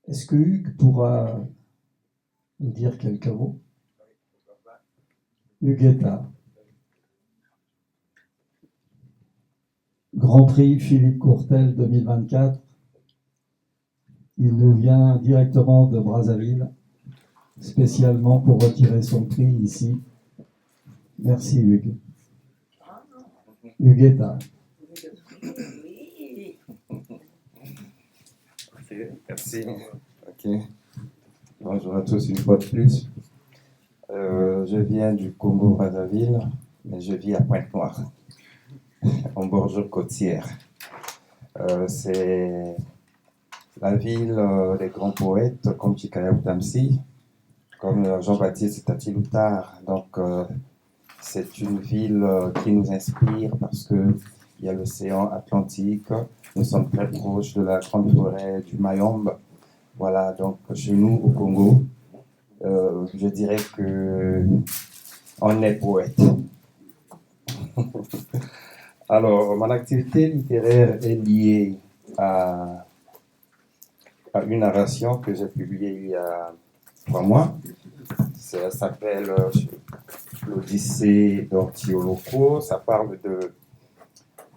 Est-ce que Hugues pourra nous dire quelques mots? Huguetta. Grand Prix Philippe Courtel 2024. Il nous vient directement de Brazzaville, spécialement pour retirer son prix ici. Merci Hugues. Huguetta. Merci. Ok. Bonjour à tous une fois de plus. Je viens du Congo-Brazzaville, mais je vis à Pointe-Noire, en bordure côtière. C'est la ville des grands poètes comme Tchikaya Tamsi, comme Jean-Baptiste Tati Loutard. Donc, c'est une ville qui nous inspire parce qu'il y a l'océan Atlantique. Nous sommes très proches de la grande forêt du Mayombe. Voilà, donc chez nous au Congo, je dirais que on est poète. Alors, mon activité littéraire est liée à une narration que j'ai publiée il y a 3 mois. Ça s'appelle l'Odyssée d'Ortioloko. Ça parle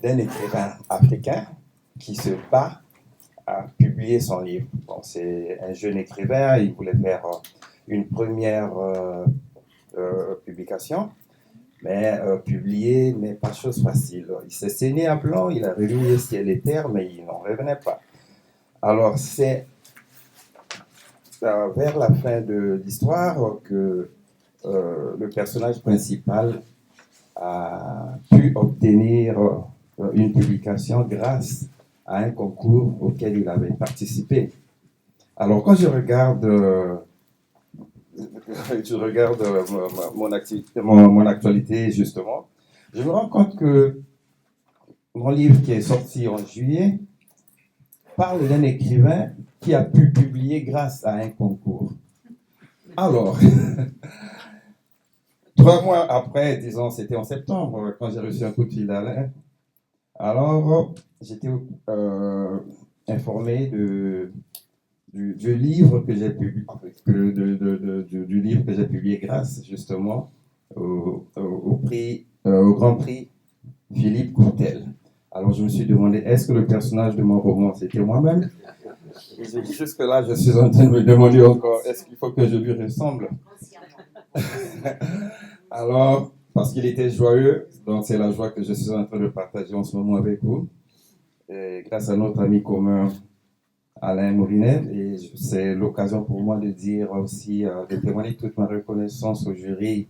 d'un écrivain africain qui se bat à publier son livre. Bon, c'est un jeune écrivain, il voulait faire une première publication, mais publier n'est pas chose facile. Il s'est saigné à blanc, il a remis ciel et terre, mais il n'en revenait pas. Alors, c'est vers la fin de l'histoire que le personnage principal a pu obtenir une publication grâce à un concours auquel il avait participé. Alors, quand je regarde mon actualité, justement, je me rends compte que mon livre qui est sorti en juillet parle d'un écrivain qui a pu publier grâce à un concours. Alors, 3 mois après, disons, c'était en septembre, quand j'ai reçu un coup de fil d'Alain, alors j'étais informé du livre que j'ai publié, du livre que j'ai publié grâce justement au Grand Prix Philippe Courtel. Alors je me suis demandé, est-ce que le personnage de mon roman c'était moi-même? Et jusque-là, je suis en train de me demander encore, est-ce qu'il faut que je lui ressemble? Alors, parce qu'il était joyeux, donc c'est la joie que je suis en train de partager en ce moment avec vous. Et grâce à notre ami commun Alain Mourinel, et c'est l'occasion pour moi de dire aussi, de témoigner toute ma reconnaissance au jury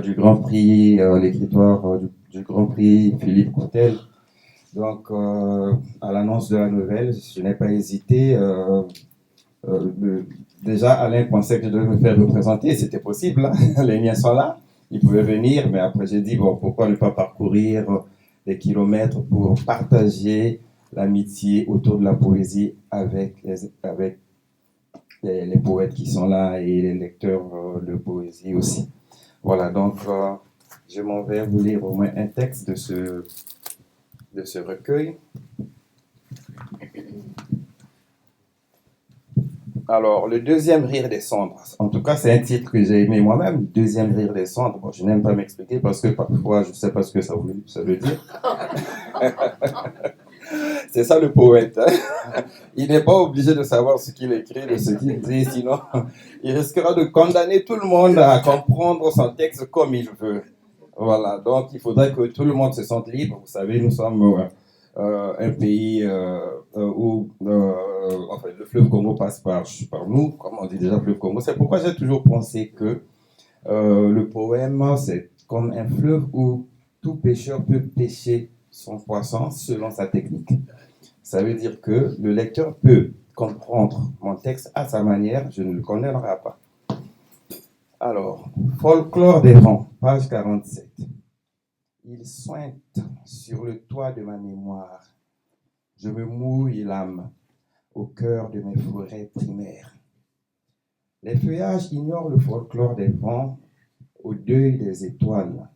du Grand Prix, l'écritoire du Grand Prix Philippe Courtel. Donc, à l'annonce de la nouvelle, je n'ai pas hésité. Déjà, Alain pensait que je devais me faire représenter, c'était possible, hein? Les miens sont là, ils pouvaient venir, mais après j'ai dit, bon, pourquoi ne pas parcourir des kilomètres pour partager l'amitié autour de la poésie avec les poètes qui sont là et les lecteurs de poésie aussi. Voilà, donc je m'en vais vous lire au moins un texte de ce recueil. Alors, le deuxième rire des cendres. En tout cas, c'est un titre que j'ai aimé moi-même. Deuxième rire des cendres. Bon, je n'aime pas m'expliquer parce que parfois, je ne sais pas ce que ça veut dire. C'est ça le poète. Hein? Il n'est pas obligé de savoir ce qu'il écrit, de ce qu'il dit, sinon il risquera de condamner tout le monde à comprendre son texte comme il veut. Voilà, donc il faudrait que tout le monde se sente libre. Vous savez, nous sommes un pays où enfin, le fleuve Congo passe par nous, comme on dit déjà fleuve Congo. C'est pourquoi j'ai toujours pensé que le poème, c'est comme un fleuve où tout pêcheur peut pêcher son poisson selon sa technique. Ça veut dire que le lecteur peut comprendre mon texte à sa manière, je ne le condamnerai pas. Alors, Folklore des vents, page 47. Il sointe sur le toit de ma mémoire. Je me mouille l'âme au cœur de mes forêts primaires. Les feuillages ignorent le folklore des vents au deuil des étoiles.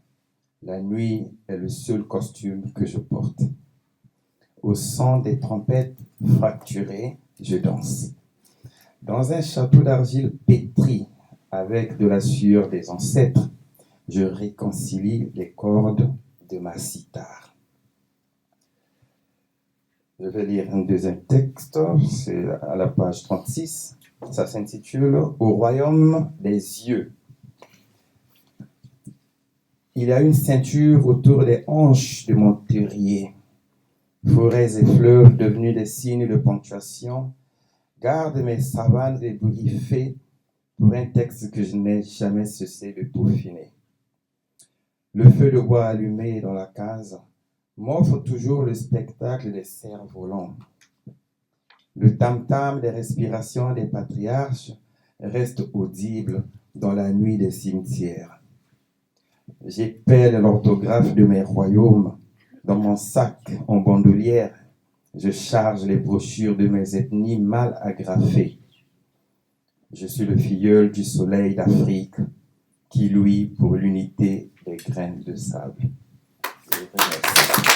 La nuit est le seul costume que je porte. Au son des trompettes fracturées, je danse. Dans un château d'argile pétri avec de la sueur des ancêtres, je réconcilie les cordes de ma cithare. Je vais lire un deuxième texte, c'est à la page 36. Ça s'intitule « Au royaume des yeux ». Il y a une ceinture autour des hanches de mon terrier. Forêts et fleuves devenus des signes de ponctuation gardent mes savanes ébriefées pour un texte que je n'ai jamais cessé de peaufiner. Le feu de bois allumé dans la case m'offre toujours le spectacle des cerfs-volants. Le tam-tam des respirations des patriarches reste audible dans la nuit des cimetières. J'épelle l'orthographe de mes royaumes dans mon sac en bandoulière. Je charge les brochures de mes ethnies mal agrafées. Je suis le filleul du soleil d'Afrique qui luit pour l'unité des graines de sable. Je vous remercie.